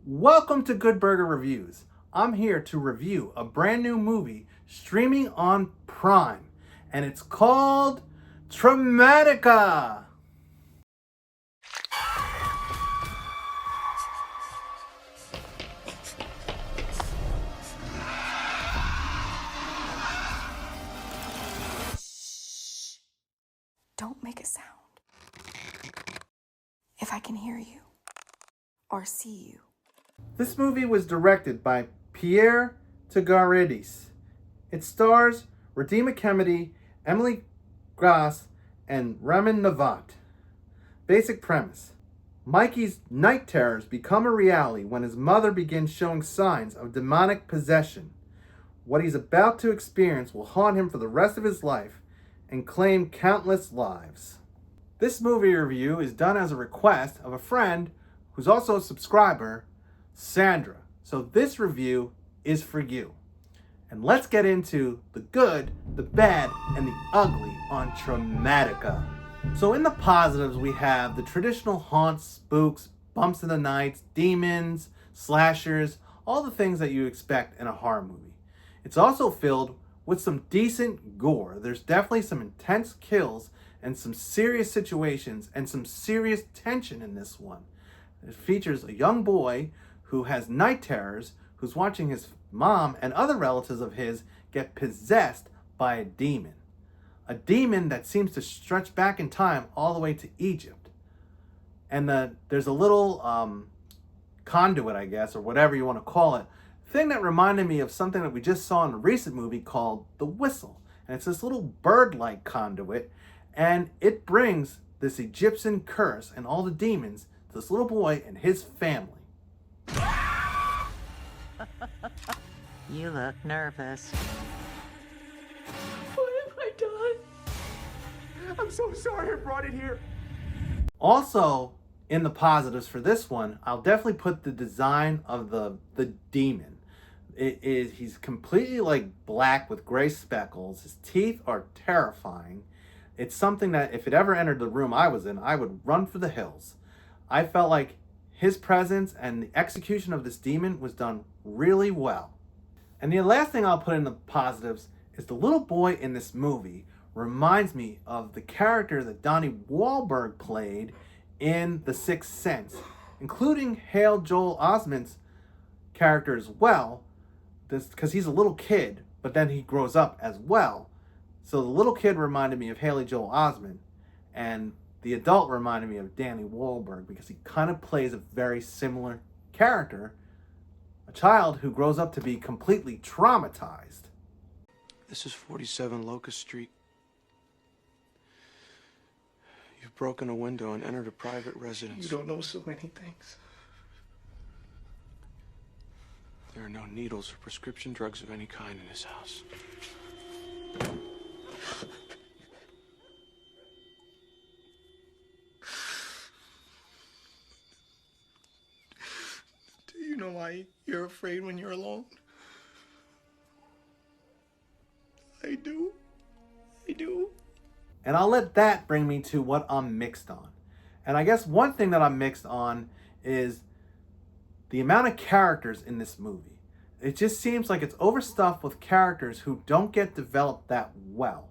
Welcome to Good Burger Reviews. I'm here to review a brand new movie streaming on Prime, and it's called Traumatika. Don't make a sound. If I can hear you or see you. This movie was directed by Pierre Tagaridis. It stars Radima Kennedy, Emily Grass, and Ramin Navat. Basic premise. Mikey's night terrors become a reality when his mother begins showing signs of demonic possession. What he's about to experience will haunt him for the rest of his life and claim countless lives. This movie review is done as a request of a friend who's also a subscriber, Sandra. So this review is for you. And let's get into the good, the bad, and the ugly on Traumatika. So in the positives, we have the traditional haunts, spooks, bumps in the nights, demons, slashers, all the things that you expect in a horror movie. It's also filled with some decent gore. There's definitely some intense kills and some serious situations and some serious tension in this one. It features a young boy who has night terrors, who's watching his mom and other relatives of his get possessed by a demon. A demon that seems to stretch back in time all the way to Egypt. And there's a little conduit, I guess, or whatever you want to call it, thing that reminded me of something that we just saw in a recent movie called The Whistle. And it's this little bird-like conduit, and it brings this Egyptian curse and all the demons to this little boy and his family. You look nervous. What have I done? I'm so sorry I brought it here. Also, in the positives for this one, I'll definitely put the design of the demon. He's completely like black with gray speckles. His teeth are terrifying. It's something that if it ever entered the room I was in, I would run for the hills. I felt like his presence and the execution of this demon was done really well. And the last thing I'll put in the positives is the little boy in this movie reminds me of the character that Donnie Wahlberg played in The Sixth Sense, including Hale Joel Osment's character as well, because he's a little kid, but then he grows up as well. So the little kid reminded me of Haley Joel Osment, and the adult reminded me of Danny Wahlberg because he kind of plays a very similar character, a child who grows up to be completely traumatized. This is 47 Locust Street. You've broken a window and entered a private residence. You don't know so many things. There are no needles or prescription drugs of any kind in this house. Do you know why you're afraid when you're alone? I do. I do. And I'll let that bring me to what I'm mixed on. And I guess one thing that I'm mixed on is the amount of characters in this movie. It just seems like it's overstuffed with characters who don't get developed that well.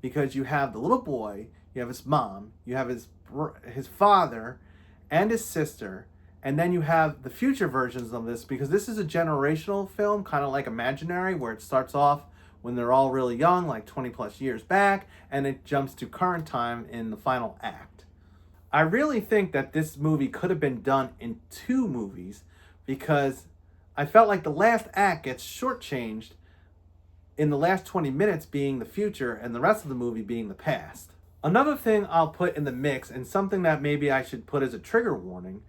Because you have the little boy, you have his mom, you have his father and his sister, and then you have the future versions of this, because this is a generational film, kind of like Imaginary, where it starts off when they're all really young, like 20 plus years back, and it jumps to current time in the final act. I really think that this movie could have been done in 2 movies, because I felt like the last act gets shortchanged in the last 20 minutes being the future and the rest of the movie being the past. Another thing I'll put in the mix, and something that maybe I should put as a trigger warning,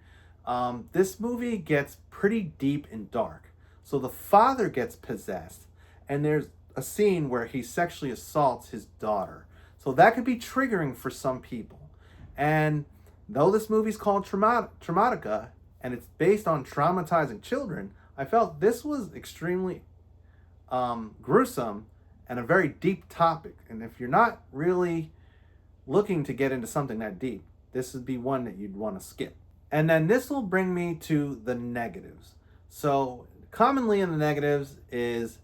this movie gets pretty deep and dark. So the father gets possessed, and there's a scene where he sexually assaults his daughter. So that could be triggering for some people. And though this movie's called Traumatika, and it's based on traumatizing children, I felt this was extremely gruesome and a very deep topic. And if you're not really looking to get into something that deep, this would be one that you'd want to skip. And then this will bring me to the negatives. So, commonly in the negatives is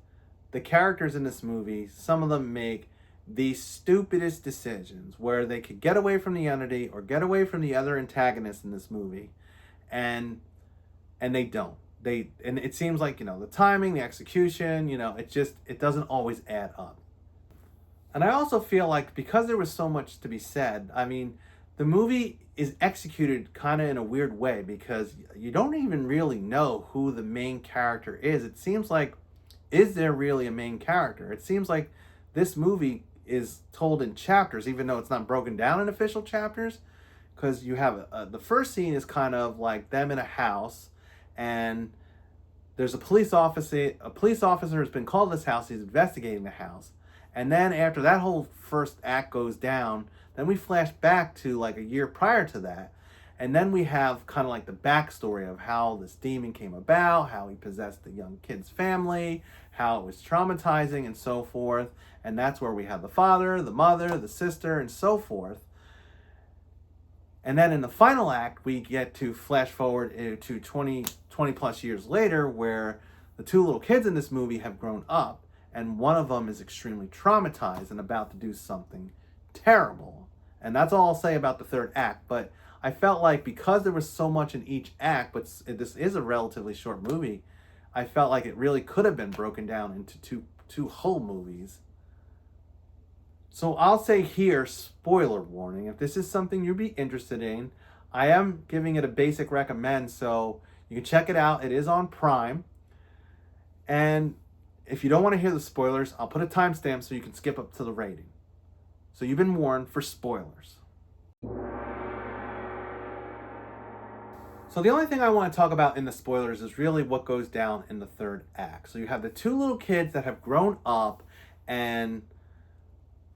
the characters in this movie, some of them make the stupidest decisions where they could get away from the entity or get away from the other antagonists in this movie, and they don't. And it seems like, the timing, the execution, it doesn't always add up. And I also feel like because there was so much to be said, I mean, the movie is executed kind of in a weird way because you don't even really know who the main character is. It seems like, is there really a main character? It seems like this movie is told in chapters, even though it's not broken down in official chapters, because you have the first scene is kind of like them in a house, and there's a police officer. A police officer has been called to this house. He's investigating the house. And then after that whole first act goes down, then we flash back to like a year prior to that. And then we have kind of like the backstory of how this demon came about, how he possessed the young kid's family, how it was traumatizing and so forth. And that's where we have the father, the mother, the sister, and so forth. And then in the final act, we get to flash forward to 20 plus years later, where the two little kids in this movie have grown up. And one of them is extremely traumatized and about to do something terrible. And that's all I'll say about the third act. But I felt like because there was so much in each act, but this is a relatively short movie, I felt like it really could have been broken down into two whole movies. So I'll say here, spoiler warning, if this is something you'd be interested in, I am giving it a basic recommend, so you can check it out. It is on Prime. And if you don't want to hear the spoilers, I'll put a timestamp so you can skip up to the rating. So you've been warned for spoilers. So the only thing I want to talk about in the spoilers is really what goes down in the third act. So you have the two little kids that have grown up, and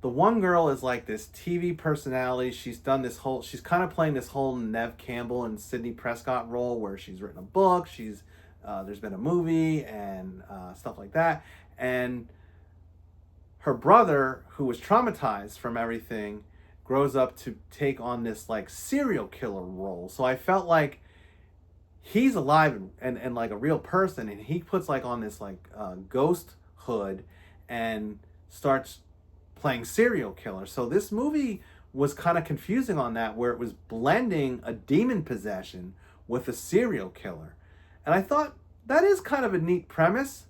the one girl is like this TV personality. She's kind of playing this whole Neve Campbell and Sidney Prescott role where she's written a book, there's been a movie and stuff like that. And her brother, who was traumatized from everything, grows up to take on this like serial killer role. So I felt like he's alive and like a real person, and he puts like on this like ghost hood and starts playing serial killer. So this movie was kind of confusing on that, where it was blending a demon possession with a serial killer. And I thought that is kind of a neat premise,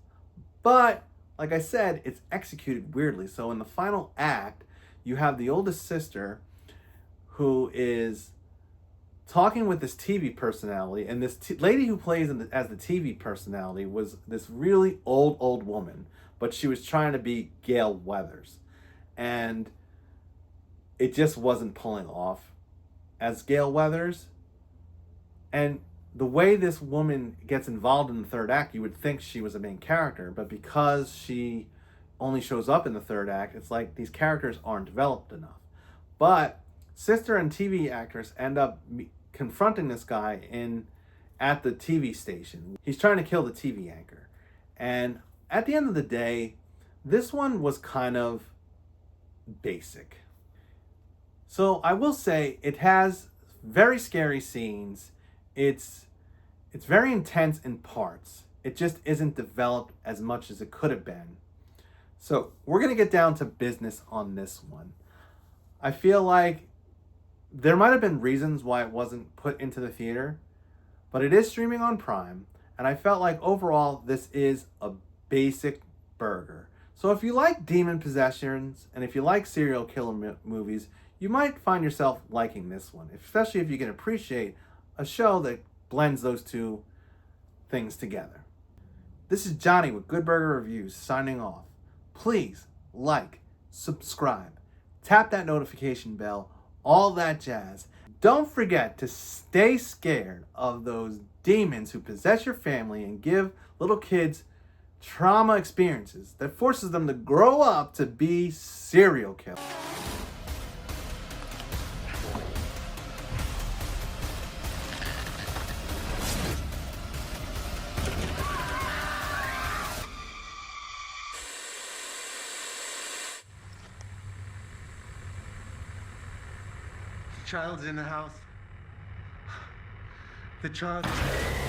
but like I said, it's executed weirdly. So in the final act, you have the oldest sister who is talking with this TV personality, and this lady who plays as the TV personality was this really old woman, but she was trying to be Gale Weathers, and it just wasn't pulling off as Gale Weathers. And the way this woman gets involved in the third act, you would think she was a main character, but because she only shows up in the third act, it's like these characters aren't developed enough. But sister and TV actress end up confronting this guy at the TV station. He's trying to kill the TV anchor. And at the end of the day, this one was kind of basic. So I will say it has very scary scenes. It's very intense in parts. It just isn't developed as much as it could have been. So we're going to get down to business on this one. I feel like there might have been reasons why it wasn't put into the theater, but it is streaming on Prime, and I felt like overall this is a basic burger. So if you like demon possessions and if you like serial killer movies, you might find yourself liking this one, especially if you can appreciate a show that blends those two things together. This is Johnny with Good Burger Reviews signing off. Please like, subscribe, tap that notification bell, all that jazz. Don't forget to stay scared of those demons who possess your family and give little kids trauma experiences that forces them to grow up to be serial killers. Child's in the house. The child.